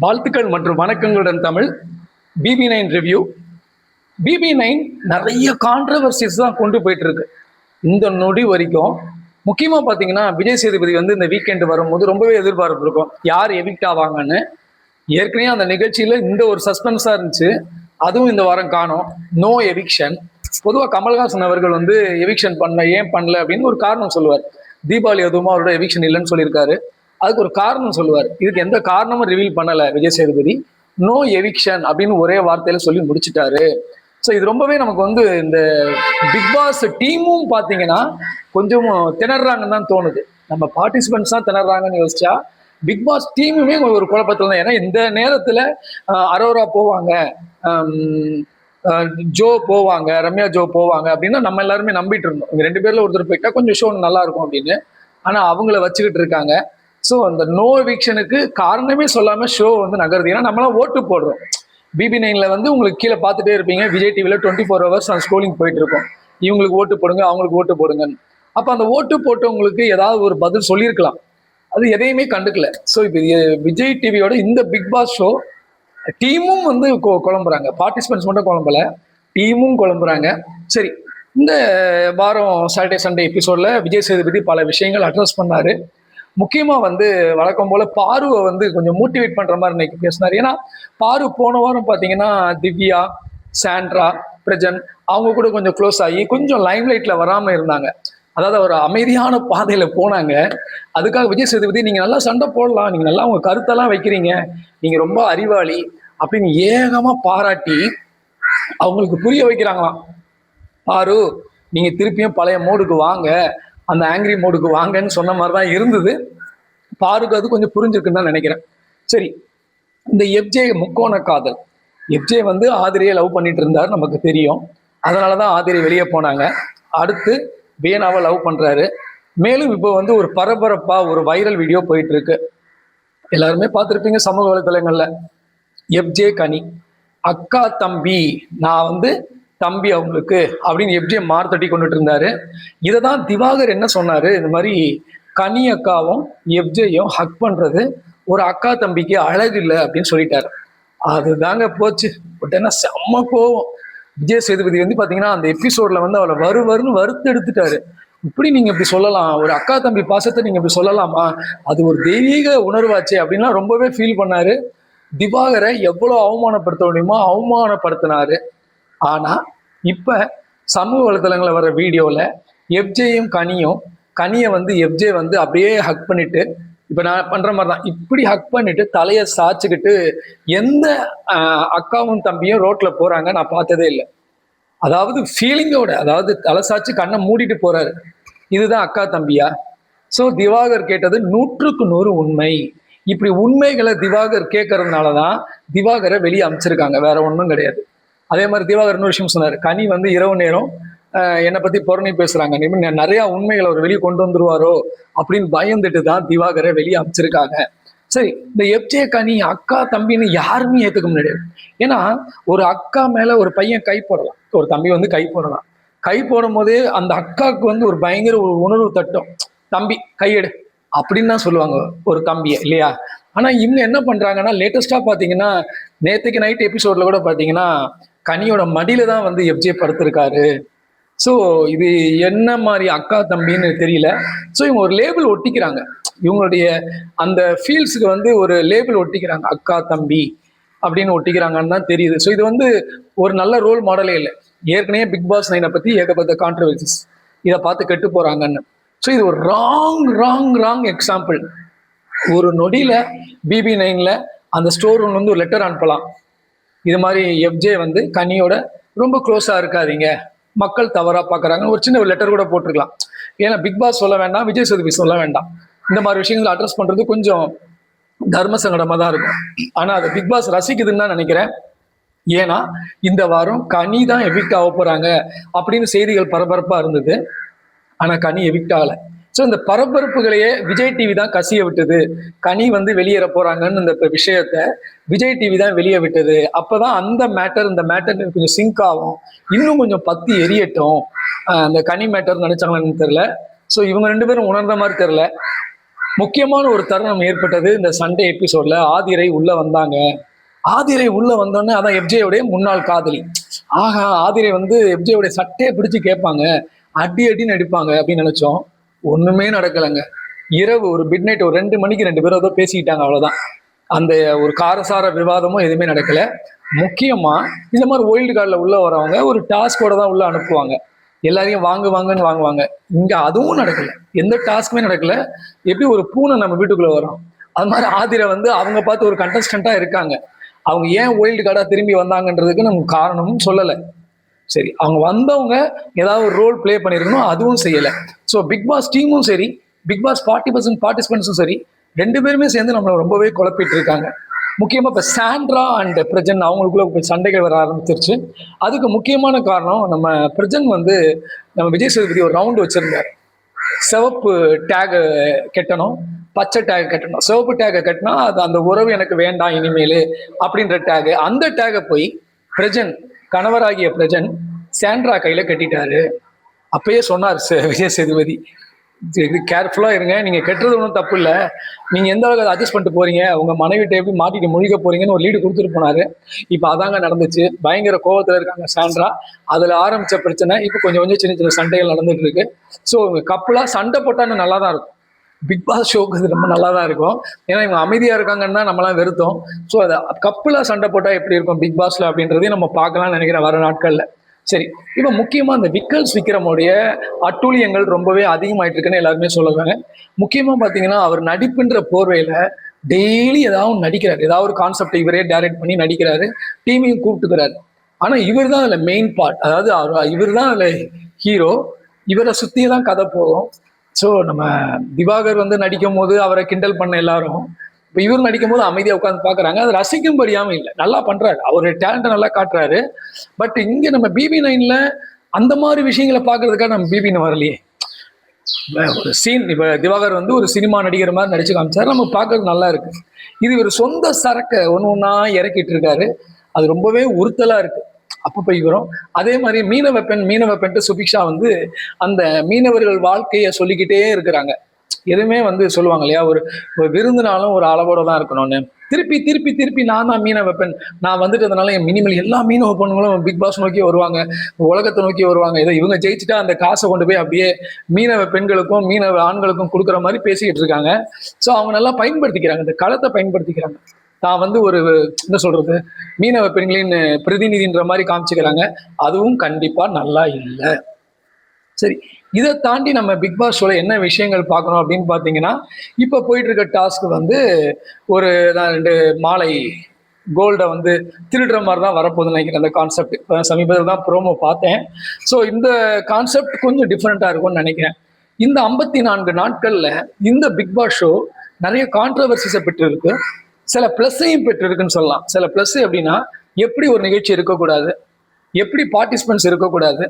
வாழ்த்துக்கள் மற்றும் வணக்கங்களுடன் Tamil. BB9 review. BB9 நிறைய கான்ட்ரவர்சிஸ் தான் கொண்டு போயிட்டு இருக்கு இந்த நொடி வரைக்கும். முக்கியமா பாத்தீங்கன்னா விஜய் சேதுபதி வந்து இந்த வீக்கெண்ட் வரும்போது ரொம்பவே எதிர்பார்ப்பு இருக்கும், யார் எவிக்ட் ஆவாங்கன்னு. ஏற்கனவே அந்த நிகழ்ச்சியில இந்த ஒரு சஸ்பென்ஸா இருந்துச்சு, அதுவும் இந்த வாரம் காணோம். No eviction. பொதுவாக கமல்ஹாசன் அவர்கள் வந்து எவிக்ஷன் பண்ணல, ஏன் பண்ணல அப்படின்னு ஒரு காரணம் சொல்லுவார். தீபாவளி அதுவுமா அவரோட எவிக்ஷன் இல்லைன்னு சொல்லியிருக்காரு, அதுக்கு ஒரு காரணம் சொல்லுவார். இதுக்கு எந்த காரணமும் ரிவீல் பண்ணல விஜய் சேதுபதி. நோ எவிக்ஷன் அப்படின்னு ஒரே வார்த்தையில சொல்லி முடிச்சுட்டாரு. ஸோ இது ரொம்பவே நமக்கு வந்து இந்த பிக் பாஸ் டீமும் பார்த்தீங்கன்னா கொஞ்சம் திணறாங்கன்னு தான் தோணுது. நம்ம பார்ட்டிசிபென்ட்ஸ் தான் திணறாங்கன்னு யோசிச்சா பிக் பாஸ் டீமுமே ஒரு குழப்பத்தில் தான். ஏன்னா இந்த நேரத்தில் அரோரா போவாங்க, ஜோ போவாங்க, ரம்யா ஜோ போவாங்க அப்படின்னா நம்ம எல்லாருமே நம்பிட்டு இருந்தோம். இவங்க 2 பேர்ல ஒருத்தர் போயிட்டா கொஞ்சம் ஷோ நல்லா இருக்கும் அப்படின்னு. ஆனால் அவங்கள வச்சுக்கிட்டு இருக்காங்க. ஸோ அந்த நோ எவிக்ஷனுக்கு காரணமே சொல்லாம ஷோ வந்து நகருது. ஏன்னா நம்மளாம் ஓட்டு போடுறோம். BB9ல வந்து உங்களுக்கு கீழே பார்த்துட்டே இருப்பீங்க, விஜய் டிவில 24 hours அந்த ஸ்க்ரோலிங் போயிட்டு இருக்கும். இவங்களுக்கு ஓட்டு போடுங்க, அவங்களுக்கு ஓட்டு போடுங்கன்னு. அப்போ அந்த ஓட்டு போட்டவங்களுக்கு ஏதாவது ஒரு பதில் சொல்லியிருக்கலாம், அது எதையுமே கண்டுக்கல. ஸோ இப்போ விஜய் டிவியோட இந்த பிக் பாஸ் ஷோ டீமும் வந்து குழம்புறாங்க, பார்ட்டிசிபென்ட்ஸ் மட்டும் குழம்பல, டீமும் குழம்புறாங்க. சரி, இந்த வாரம் சாட்டர்டே சண்டே எபிசோட்ல விஜய் சேதுபதி பல விஷயங்கள் அட்ரஸ் பண்ணாரு. முக்கியமா வந்து வழக்கம் போல பாருவை வந்து கொஞ்சம் மோட்டிவேட் பண்ற மாதிரி இன்னைக்கு பேசினாரு. ஏன்னா பாரு போன வாரம் பாத்தீங்கன்னா திவ்யா, சாண்ட்ரா, பிரஜன் அவங்க கூட கொஞ்சம் க்ளோஸ் ஆகி கொஞ்சம் லைம் லைட்ல வராம இருந்தாங்க. அதாவது ஒரு அமைதியான பாதையில போனாங்க. அதுக்காக விஜய் சேதுபதி நீங்க நல்லா சண்டை போடலாம், நீங்க நல்லா உங்க கருத்தெல்லாம் வைக்கிறீங்க, நீங்க ரொம்ப அறிவாளி அப்படின்னு ஏகமா பாராட்டி அவங்களுக்கு புரிய வைக்கிறாங்களாம். பாரு, நீங்க திருப்பியும் பழைய மோடுக்கு வாங்க, அந்த ஆங்கிரி மோடுக்கு வாங்கன்னு சொன்ன மாதிரி தான் இருந்தது. பாருக்கு அது கொஞ்சம் புரிஞ்சிருக்குன்னு தான் நினைக்கிறேன். சரி, இந்த எஃப்ஜே முக்கோண காதல். எஃப்ஜே வந்து ஆதிரியை லவ் பண்ணிட்டு இருந்தார், நமக்கு தெரியும். அதனாலதான் ஆதிரி வெளியே போனாங்க. அடுத்து வேணாவை லவ் பண்றாரு. மேலும் இப்போ வந்து ஒரு பரபரப்பா ஒரு வைரல் வீடியோ போயிட்டு இருக்கு, எல்லாருமே பார்த்துருப்பீங்க சமூக வலைதளங்கள்ல. எஃப்ஜே கனி அக்கா தம்பி, நான் வந்து தம்பி அவங்களுக்கு அப்படின்னு எஃப்ஜே மார்த்தட்டி கொண்டுட்டு இருந்தாரு. இதை தான் திவாகர் என்ன சொன்னாரு, இந்த மாதிரி கனி அக்காவும் எஃப்ஜேயும் ஹக் பண்றது ஒரு அக்கா தம்பிக்கு அழகு இல்லை அப்படின்னு சொல்லிட்டாரு. அதுதாங்க போச்சு. பட் என்ன செம்ம கோவம். விஜய் சேதுபதி வந்து பாத்தீங்கன்னா அந்த எபிசோட்ல வந்து அவளை வருன்னு வறுத்து எடுத்துட்டாரு. இப்படி நீங்க இப்படி சொல்லலாம், ஒரு அக்கா தம்பி பாசத்தை நீங்க இப்படி சொல்லலாமா, அது ஒரு தெய்வீக உணர்வாச்சு அப்படின்லாம் ரொம்பவே ஃபீல் பண்ணாரு. திவாகரை எவ்வளவு அவமானப்படுத்த முடியுமோ அவமானப்படுத்தினாரு. ஆனா இப்ப சமூக வலைதளங்களை வர வீடியோல எஃப்ஜேயும் கனியை வந்து எஃப்ஜே வந்து அப்படியே ஹக் பண்ணிட்டு, இப்ப நான் பண்ற மாதிரி தான் இப்படி ஹக் பண்ணிட்டு தலையை சாய்ச்சிக்கிட்டு எந்த அக்காவும் தம்பியும் ரோட்ல போறாங்க நான் பார்த்ததே இல்லை. அதாவது ஃபீலிங்கோட, அதாவது தலை சாய்ச்சி கண்ணை மூடிட்டு போறாரு. இதுதான் அக்கா தம்பியா? ஸோ திவாகர் கேட்டது 100க்கு 100 உண்மை. இப்படி உண்மைகளை திவாகர் கேட்கறதுனாலதான் திவாகரை வெளியே அமைச்சிருக்காங்க, வேற ஒன்றும் கிடையாது. அதே மாதிரி திவாகர் இன்னொரு விஷயம் சொன்னார், கனி வந்து இரவு நேரம் என்னை பத்தி புறணி பேசுறாங்க, நிறைய உண்மைகளை அவர் வெளியே கொண்டு வந்துருவாரோ அப்படின்னு பயந்துட்டு தான் திவாகரை வெளியே அமைச்சிருக்காங்க. சரி, இந்த எஃப்ஜே கனி அக்கா தம்பின்னு யாருமே ஏத்துக்க முடியாது. ஏன்னா ஒரு அக்கா மேல ஒரு பையன் கை போடலாம், ஒரு தம்பி வந்து கை போடலாம். கை போடும் போதே அந்த அக்காவுக்கு வந்து ஒரு பயங்கர ஒரு உணர்வு தட்டும், தம்பி கையெடு அப்படின்னு தான் சொல்லுவாங்க ஒரு தம்பியை, இல்லையா? ஆனா இவங்க என்ன பண்றாங்கன்னா லேட்டஸ்டா பாத்தீங்கன்னா நேற்றுக்கு நைட் எபிசோட்ல கூட பாத்தீங்கன்னா கனியோட மடியில தான் வந்து எஃப்ஜே படுத்திருக்காரு. ஸோ இது என்ன மாதிரி அக்கா தம்பின்னு தெரியல. ஸோ இவங்க ஒரு லேபிள் ஒட்டிக்கிறாங்க, இவங்களுடைய அந்த ஃபீல்ஸுக்கு வந்து ஒரு லேபிள் ஒட்டிக்கிறாங்க, அக்கா தம்பி அப்படின்னு ஒட்டிக்கிறாங்கன்னு தான் தெரியுது. ஸோ இது வந்து ஒரு நல்ல ரோல் மாடலே இல்லை. ஏற்கனவே பிக் பாஸ் 9 பத்தி ஏகப்பட்ட கான்ட்ரவர்சிஸ், இதை பார்த்து கெட்டு போறாங்கன்னு. ஸோ இது ஒரு ராங் எக்ஸாம்பிள். ஒரு நொடியில BB9ல அந்த ஸ்டோர் ரூம்ல வந்து ஒரு லெட்டர் அனுப்பலாம், இது மாதிரி எஃப்ஜே வந்து கனியோட ரொம்ப க்ளோஸா இருக்காதீங்க, மக்கள் தவறா பாக்குறாங்க, ஒரு சின்ன ஒரு லெட்டர் கூட போட்டிருக்கலாம். ஏன்னா பிக் பாஸ் சொல்ல வேண்டாம், விஜய் சேதுபதி சொல்ல வேண்டாம். இந்த மாதிரி விஷயங்களை அட்ரஸ் பண்றது கொஞ்சம் தர்ம சங்கடமா தான் இருக்கும். ஆனா அதை பிக் பாஸ் ரசிக்குதுன்னு தான் நினைக்கிறேன். ஏன்னா இந்த வாரம் கனி தான் எவிக்ட் ஆக போறாங்க அப்படின்னு செய்திகள் பரபரப்பா இருந்தது. ஆனா கனி எவிக்ட் ஆகல. ஸோ இந்த பரபரப்புகளையே விஜய் டிவி தான் கசிய விட்டது. கனி வந்து வெளியேற போறாங்கன்னு இந்த விஷயத்த விஜய் டிவி தான் வெளியே விட்டது. அப்பதான் அந்த மேட்டர் இந்த மேட்டர் கொஞ்சம் சிங்க் ஆகும், இன்னும் கொஞ்சம் பத்தி எரியட்டும். அந்த கனி மேட்டர் நினைச்சாங்கன்னு தெரியல. ஸோ இவங்க 2 பேரும் உணர்ந்த மாதிரி தெரியல. முக்கியமான ஒரு தருணம் ஏற்பட்டது இந்த சண்டே எபிசோட்ல. ஆதிரை உள்ள வந்தாங்க. ஆதிரை உள்ள வந்தோடனே அதான் எஃப்ஜேவுடைய முன்னாள் காதலி. ஆஹா, ஆதிரை வந்து எஃப்ஜேவுடைய சட்டையை பிடிச்சு கேட்பாங்க, அடி அடின்னு அடிப்பாங்க அப்படின்னு நினைச்சோம். ஒண்ணுமே நடக்கலைங்க. இரவு ஒரு மிட் நைட் ஒரு 2 மணிக்கு 2 பேரும் ஏதோ பேசிக்கிட்டாங்க, அவ்வளவுதான். அந்த ஒரு காரசார விவாதமும் எதுவுமே நடக்கல. முக்கியமா இந்த மாதிரி ஒயில்டு கார்டுல உள்ள வரவங்க ஒரு டாஸ்கோட தான் உள்ள அனுப்புவாங்க. எல்லாரையும் வாங்குவாங்கன்னு வாங்குவாங்க. இங்க அதுவும் நடக்கல, எந்த டாஸ்க்குமே நடக்கல. எப்படி ஒரு பூனை நம்ம வீட்டுக்குள்ள வரும், அது மாதிரி ஆதிரை வந்து அவங்க பார்த்து ஒரு கண்டஸ்டண்டா இருக்காங்க. அவங்க ஏன் ஒயில்டு கார்டா திரும்பி வந்தாங்கன்றதுக்கு நமக்கு காரணமும் சொல்லலை. சரி, அவங்க வந்தவங்க ஏதாவது ஒரு ரோல் பிளே பண்ணிருக்கணும், அதுவும் செய்யல. ஸோ பிக் பாஸ் டீமும் சரி, பிக் பாஸ் 40% பார்ட்டிசிபென்ட்ஸும் சரி, 2 பேருமே சேர்ந்து நம்மளை ரொம்பவே குழப்பிட்டு இருக்காங்க. முக்கியமா இப்ப சாண்ட்ரா அண்ட் பிரஜன் அவங்களுக்குள்ள சண்டைகள் வர ஆரம்பிச்சிருச்சு. அதுக்கு முக்கியமான காரணம், நம்ம பிரஜன் வந்து நம்ம விஜய் சேதுபதி ஒரு ரவுண்ட் வச்சிருந்தார். சிவப்பு டேக் கட்டணும், பச்சை டேக் கட்டணும். சிவப்பு டேகை கட்டினா அது அந்த உறவு எனக்கு வேண்டாம் இனிமேல் அப்படின்ற டேக். அந்த டேகை போய் பிரஜன், கணவராகிய பிரஜன் சாண்ட்ரா கையில கட்டிட்டாரு. அப்பயே சொன்னார் விஜய் சேதுபதி, இது கேர்ஃபுல்லா இருங்க, நீங்க கெட்டுறது ஒன்றும் தப்பு இல்லை, நீங்க எந்த அளவுக்கு அட்ஜஸ்ட் பண்ணிட்டு போறீங்க, உங்க மனைவிட்ட எப்படி மாட்டிட்டு முழிக்க போறீங்கன்னு ஒரு லீடு கொடுத்துட்டு போனாரு. இப்ப அதாங்க நடந்துச்சு. பயங்கர கோவத்துல இருக்காங்க சாண்ட்ரா. அதுல ஆரம்பிச்ச பிரச்சனை இப்ப கொஞ்சம் கொஞ்சம் சின்ன சின்ன சண்டைகள் நடந்துட்டு இருக்கு. ஸோ கப்பலா சண்டை போட்டான்னு நல்லா தான் இருக்கும். பிக் பாஸ் ஷோக்கு அது ரொம்ப நல்லா தான் இருக்கும். ஏன்னா இவங்க அமைதியா இருக்காங்கன்னு தான் நம்மளாம் வெறுத்தோம். ஸோ அதை கப்பலா சண்டை போட்டா எப்படி இருக்கும் பிக் பாஸ்ல அப்படின்றதையும் நம்ம பார்க்கலாம்னு நினைக்கிறேன் வர நாட்கள்ல. சரி, இப்போ முக்கியமா இந்த விக்கல்ஸ் விக்ரமுடைய அட்டூழியங்கள் ரொம்பவே அதிகமாயிட்டு இருக்குன்னு எல்லாருமே சொல்லுவாங்க. முக்கியமா பாத்தீங்கன்னா அவர் நடிப்புன்ற போர்வையில டெய்லி ஏதாவது நடிக்கிறாரு, ஏதாவது ஒரு கான்செப்ட் இவரே டைரக்ட் பண்ணி நடிக்கிறாரு, டீமையும் கூப்பிட்டுக்கிறாரு. ஆனா இவர் தான் அதுல மெயின் பார்ட், அதாவது இவர் தான் அதுல ஹீரோ. இவரை சுத்தியே தான் கதை போகும். ஸோ நம்ம திவாகர் வந்து நடிக்கும் போது அவரை கிண்டல் பண்ண எல்லாரும் இப்போ இவர் நடிக்கும் போது அமைதியாக உட்காந்து பார்க்குறாங்க. அது ரசிக்கும்படியாமல் இல்லை, நல்லா பண்ணுறாரு, அவருடைய டேலண்ட்டை நல்லா காட்டுறாரு. பட் இங்கே நம்ம BB9ல அந்த மாதிரி விஷயங்களை பார்க்கறதுக்காக நம்ம BB9 வரலையே. ஒரு சீன் இப்போ திவாகர் வந்து ஒரு சினிமா நடிக்கிற மாதிரி நடிச்சு காமிச்சாரு, நம்ம பார்க்கறது நல்லா இருக்கு. இது ஒரு சொந்த சரக்கை ஒன்று ஒன்றா இறக்கிட்டு இருக்காரு, அது ரொம்பவே உறுத்தலாக இருக்கு. அப்பப்போ வரும். அதே மாதிரி மீனவப்பெண்ட்டு சுபிக்ஷா வந்து அந்த மீனவர்கள் வாழ்க்கையை சொல்லிக்கிட்டே இருக்கிறாங்க. எதுவுமே வந்து சொல்லுவாங்க இல்லையா, ஒரு விருந்தினாலும் ஒரு அளவோட தான் இருக்கணும்னு. திருப்பி திருப்பி திருப்பி நான் தான் மீனவ பெண், நான் வந்துட்டதுனால என் மினிமல் எல்லா மீனவ பெண்களும் பிக் பாஸ் நோக்கி வருவாங்க, உலகத்தை நோக்கி வருவாங்க. ஏதோ இவங்க ஜெயிச்சுட்டா அந்த காசை கொண்டு போய் அப்படியே மீனவ பெண்களுக்கும் மீனவ ஆண்களுக்கும் கொடுக்குற மாதிரி பேசிக்கிட்டு இருக்காங்க. ஸோ அவங்க நல்லா பயன்படுத்திக்கிறாங்க, இந்த களத்தை பயன்படுத்திக்கிறாங்க. தான் வந்து ஒரு என்ன சொல்றது, மீனவ பெண்களின் பிரதிநிதின்ற மாதிரி காமிச்சுக்கிறாங்க. அதுவும் கண்டிப்பா நல்லா இல்லை. சரி, இதை தாண்டி நம்ம பிக் பாஸ் ஷோல என்ன விஷயங்கள் பார்க்கணும் அப்படின்னு பார்த்தீங்கன்னா, இப்போ போயிட்டு இருக்க டாஸ்க் வந்து ஒரு 2 மாலை கோல்டை வந்து திருடுற மாதிரி தான் வரப்போகுதுன்னு நினைக்கிறேன். அந்த கான்செப்ட் சமீபத்தில் தான் ப்ரோமோ பார்த்தேன். ஸோ இந்த கான்செப்ட் கொஞ்சம் டிஃப்ரெண்ட்டாக இருக்கும்னு நினைக்கிறேன். இந்த 54 நாட்கள்ல இந்த பிக் பாஸ் ஷோ நிறைய கான்ட்ரவர்சிஸை பெற்றிருக்கு, சில ப்ளஸ்ஸையும் பெற்றிருக்குன்னு சொல்லலாம். சில ப்ளஸ் எப்படின்னா, எப்படி ஒரு நிகழ்ச்சி இருக்கக்கூடாது, எப்படி பார்ட்டிசிபென்ட்ஸ் இருக்கக்கூடாது,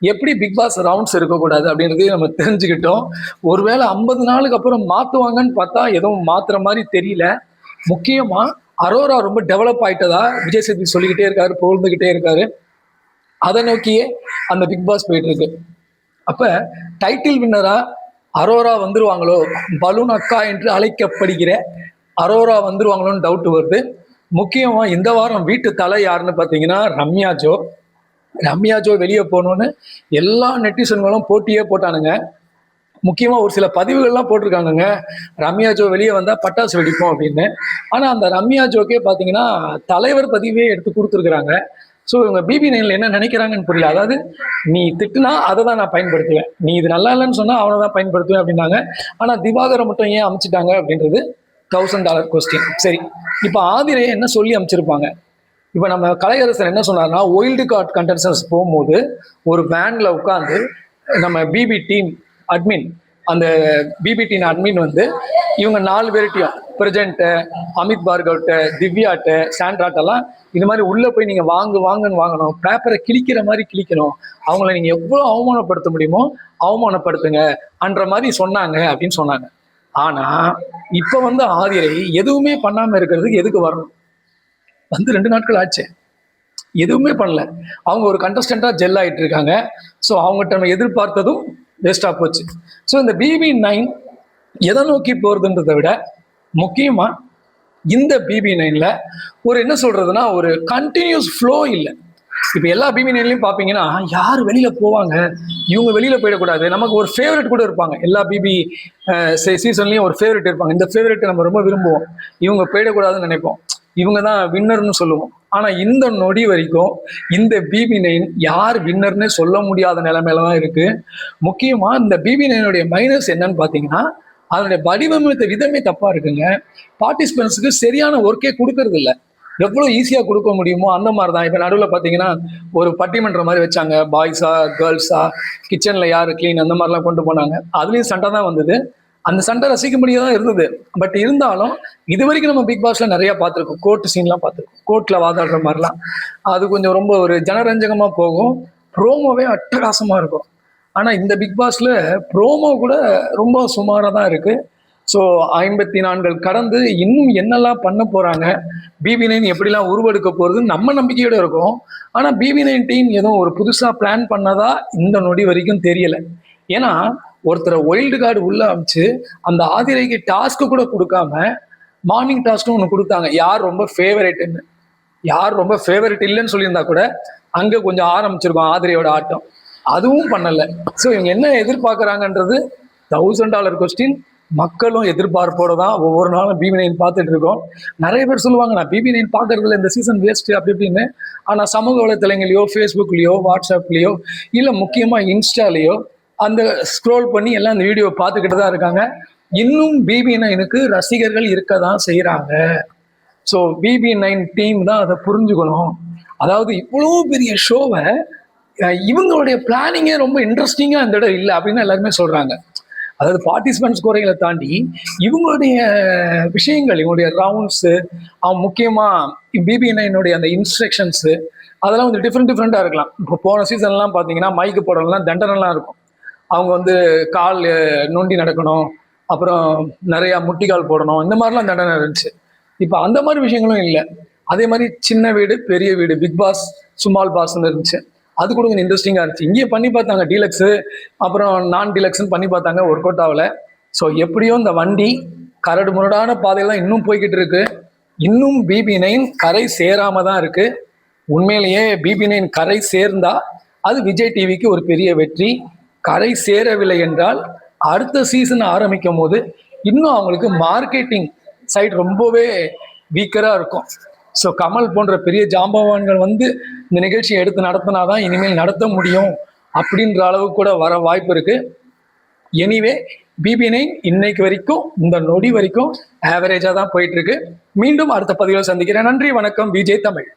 எப்படி பிக் பாஸ் ரவுண்ட்ஸ் இருக்கக்கூடாது அப்படின்றதையும் நம்ம தெரிஞ்சுக்கிட்டோம். ஒருவேளை 50 நாளுக்கு அப்புறம் மாற்றுவாங்கன்னு பார்த்தா எதுவும் மாத்துற மாதிரி தெரியல. முக்கியமா அரோரா ரொம்ப டெவலப் ஆயிட்டதா விஜய் சேதுபதி சொல்லிக்கிட்டே இருக்காரு, புகழ்ந்துகிட்டே இருக்காரு. அதை நோக்கியே அந்த பிக் பாஸ் போயிட்டு இருக்கு. அப்ப டைட்டில் வின்னரா அரோரா வந்துருவாங்களோ, பலூன் அக்கா என்று அழைக்கப்படுகிற அரோரா வந்துருவாங்களோன்னு டவுட் வருது. முக்கியமா இந்த வாரம் வீட்டு தலை யாருன்னு பார்த்தீங்கன்னா ரம்யா ஜோ வெளியே போகணும்னு எல்லா நெட்டிசன்களும் போட்டியே போட்டானுங்க. முக்கியமா ஒரு சில பதிவுகள்லாம் போட்டிருக்கானுங்க, ரம்யா ஜோ வெளியே வந்தா பட்டாசு வெடிப்போம் அப்படின்னு. ஆனா அந்த ரம்யா ஜோக்கே பாத்தீங்கன்னா தலைவர் பதிவே எடுத்து கொடுத்துருக்குறாங்க. ஸோ இவங்க BB9ல என்ன நினைக்கிறாங்கன்னு புரியல. அதாவது நீ திட்டுனா அதை தான் நான் பயன்படுத்துவேன், நீ இது நல்லா இல்லைன்னு சொன்னா அவனை தான் பயன்படுத்துவேன் அப்படின்னாங்க. ஆனா திவாகரை மட்டும் ஏன் அமைச்சிட்டாங்க அப்படின்றது $1000 கொஸ்டின். சரி, இப்போ ஆதிரையை என்ன சொல்லி அமைச்சிருப்பாங்க? இப்போ நம்ம கலையரசர் என்ன சொன்னார்னா, ஒயில்டு கார்டு கண்டஸ்டன்ஸ் போகும்போது ஒரு வேன்ல உட்காந்து நம்ம BB டீம் அட்மின், அந்த BB டீம் அட்மின் வந்து இவங்க 4 பேர்ட்டையும், பிரஜன்ட்ட, அமித் பார்கவ்ட்ட, திவ்யாட்ட, சாண்ட்ராட்டெல்லாம் இது மாதிரி உள்ள போய் நீங்க வாங்கன்னு வாங்கணும், பேப்பரை கிழிக்கிற மாதிரி கிழிக்கணும், அவங்கள நீங்க எவ்வளவு அவமானப்படுத்த முடியுமோ அவமானப்படுத்துங்க அன்ற மாதிரி சொன்னாங்க அப்படின்னு சொன்னாங்க. ஆனா இப்ப வந்து ஆதிரை எதுவுமே பண்ணாம இருக்கிறதுக்கு எதுக்கு வரணும்? வந்து 2 நாட்கள் ஆச்சு, எதுவுமே பண்ணல. அவங்க ஒரு கண்டஸ்டண்டா ஜெல் ஆயிட்டு இருக்காங்க. ஸோ அவங்ககிட்ட நம்ம எதிர்பார்த்ததும் வேஸ்டா போச்சு. ஸோ இந்த BB9 எதை நோக்கி போறதுன்றதை விட முக்கியமா இந்த BB9ல ஒரு என்ன சொல்றதுன்னா ஒரு கண்டினியூஸ் ஃப்ளோ இல்லை. இப்ப எல்லா BB9லயும் பாப்பீங்கன்னா யார் வெளியில போவாங்க, இவங்க வெளியில போயிடக்கூடாது, நமக்கு ஒரு ஃபேவரட் கூட இருப்பாங்க. எல்லா பிபி சீசன்லயும் ஒரு ஃபேவரட் இருப்பாங்க. இந்த ஃபேவரட் நம்ம ரொம்ப விரும்புவோம், இவங்க போயிடக்கூடாதுன்னு நினைப்போம், இவங்க தான் வின்னர்னு சொல்லுவோம். ஆனா இந்த நொடி வரைக்கும் இந்த BB9 யார் வின்னர்னு சொல்ல முடியாத நிலைமையில தான் இருக்கு. முக்கியமா இந்த BB9 மைனஸ் என்னன்னு பாத்தீங்கன்னா அதனுடைய வடிவமைத்த விதமே தப்பா இருக்குங்க. பார்ட்டிசிபென்ட்ஸுக்கு சரியான ஒர்க்கே கொடுக்கறது இல்லை. எவ்வளவு ஈஸியா கொடுக்க முடியுமோ அந்த மாதிரி தான். இப்ப நடுவில் பாத்தீங்கன்னா ஒரு பட்டிமன்ற மாதிரி வச்சாங்க, பாய்ஸா கேர்ள்ஸா, கிச்சன்ல யாரு கிளீன், அந்த மாதிரிலாம் கொண்டு போனாங்க. அதுலயும் சண்டை தான் வந்தது. அந்த சண்டை ரசிக்க முடியாதான் இருந்தது. பட் இருந்தாலும் இது வரைக்கும் நம்ம பிக் பாஸ்ல நிறைய பார்த்துருக்கோம், கோர்ட் சீன்லாம் பார்த்துருக்கோம், கோர்ட்ல வாதாடுற மாதிரிலாம். அது கொஞ்சம் ரொம்ப ஒரு ஜனரஞ்சகமா போகும், ப்ரோமோவே அட்டகாசமா இருக்கும். ஆனா இந்த பிக் பாஸ்ல ப்ரோமோ கூட ரொம்ப சுமாரா தான் இருக்கு. ஸோ 54 கடந்து இன்னும் என்னெல்லாம் பண்ண போறாங்க, BB9 எப்படிலாம் உருவெடுக்க போறதுன்னு நம்ம நம்பிக்கையோட இருக்கும். ஆனா BB9 டீம் ஏதோ ஒரு புதுசா பிளான் பண்ணதா இந்த நொடி வரைக்கும் தெரியல. ஏன்னா ஒருத்தரை ஒயில்டு கார்டு உள்ள அமைச்சு அந்த ஆதிரைக்கு டாஸ்க்கு கூட கொடுக்காம மார்னிங் டாஸ்க்கும் ஒன்று கொடுத்தாங்க, யார் ரொம்ப ஃபேவரேட்னு. யார் ரொம்ப ஃபேவரட் இல்லைன்னு சொல்லியிருந்தா கூட அங்க கொஞ்சம் ஆரம்பிச்சிருக்கோம் ஆதிரையோட ஆட்டம். அதுவும் பண்ணல. ஸோ இவங்க என்ன எதிர்பார்க்கறாங்கன்றது $1000 கொஸ்டின். மக்களும் எதிர்பார்ப்போட தான் ஒவ்வொரு நாளும் BB9 பார்த்துட்டு இருக்கோம். நிறைய பேர் சொல்லுவாங்க நான் BB9 பார்க்கறதுல இந்த சீசன் வேஸ்ட் அப்படி இப்படின்னு. ஆனா சமூக வலைத்தளங்களையோ, ஃபேஸ்புக்லயோ, வாட்ஸ்அப்லயோ, இல்ல முக்கியமா இன்ஸ்டாலேயோ அந்த ஸ்க்ரோல் பண்ணி எல்லாம் அந்த வீடியோ பார்த்துக்கிட்டு தான் இருக்காங்க. இன்னும் BB9க்கு ரசிகர்கள் இருக்க தான் செய்யறாங்க. ஸோ BB9 டீம் தான் அதை புரிஞ்சுக்கணும். அதாவது இவ்வளோ பெரிய ஷோவை இவங்களுடைய பிளானிங்கே ரொம்ப இன்ட்ரெஸ்டிங்கா இந்த இடம் இல்லை அப்படின்னு எல்லாருமே சொல்றாங்க. அதாவது பார்ட்டிசிபென்ட்ஸ் குறைகளை தாண்டி இவங்களுடைய விஷயங்கள், இவங்களுடைய ரவுண்ட்ஸு, முக்கியமா BB9 அந்த இன்ஸ்ட்ரக்ஷன்ஸு, அதெல்லாம் வந்து டிஃப்ரெண்டா இருக்கலாம். இப்போ போன சீசன்லாம் பார்த்தீங்கன்னா மைக்கு போடலாம் தண்டனைலாம் இருக்கும். அவங்க வந்து கால் நொண்டி நடக்கணும், அப்புறம் நிறைய முட்டிக்கால் போடணும், இந்த மாதிரிலாம் தண்டனை இருந்துச்சு. இப்போ அந்த மாதிரி விஷயங்களும் இல்லை. அதே மாதிரி சின்ன வீடு பெரிய வீடு, பிக் பாஸ் சுமால் பாஸ்ன்னு இருந்துச்சு. அது கூட கொஞ்சம் இன்ட்ரெஸ்டிங்கா இருந்துச்சு. இங்கேயே பண்ணி பார்த்தாங்க டீலக்ஸு, அப்புறம் நான் டீலக்ஸ்ன்னு பண்ணி பார்த்தாங்க, ஒர்க் அவுட் ஆகல. ஸோ எப்படியோ இந்த வண்டி கரடு முரடான பாதையில இன்னும் போய்கிட்டு இருக்கு. இன்னும் BB9 கரை சேராம தான் இருக்கு. உண்மையிலேயே BB9 கரை சேர்ந்தா அது விஜய் டிவிக்கு ஒரு பெரிய வெற்றி. கரை சேரவில்லை என்றால் அடுத்த சீசன் ஆரம்பிக்கும் போது இன்னும் அவங்களுக்கு மார்க்கெட்டிங் சைட் ரொம்பவே வீக்கரா இருக்கும். ஸோ கமல் போன்ற பெரிய ஜாம்பவான்கள் வந்து இந்த நிகழ்ச்சியை எடுத்து நடத்தினாதான் இனிமேல் நடத்த முடியும் அப்படின்ற அளவுக்கு கூட வர வாய்ப்பு இருக்கு. எனிவே BB9 இன்னைக்கு வரைக்கும் இந்த நொடி வரைக்கும் ஆவரேஜா தான் போயிட்டு இருக்கு. மீண்டும் அடுத்த பதிவில் சந்திக்கிறேன். நன்றி, வணக்கம். விஜய் தமிழ்.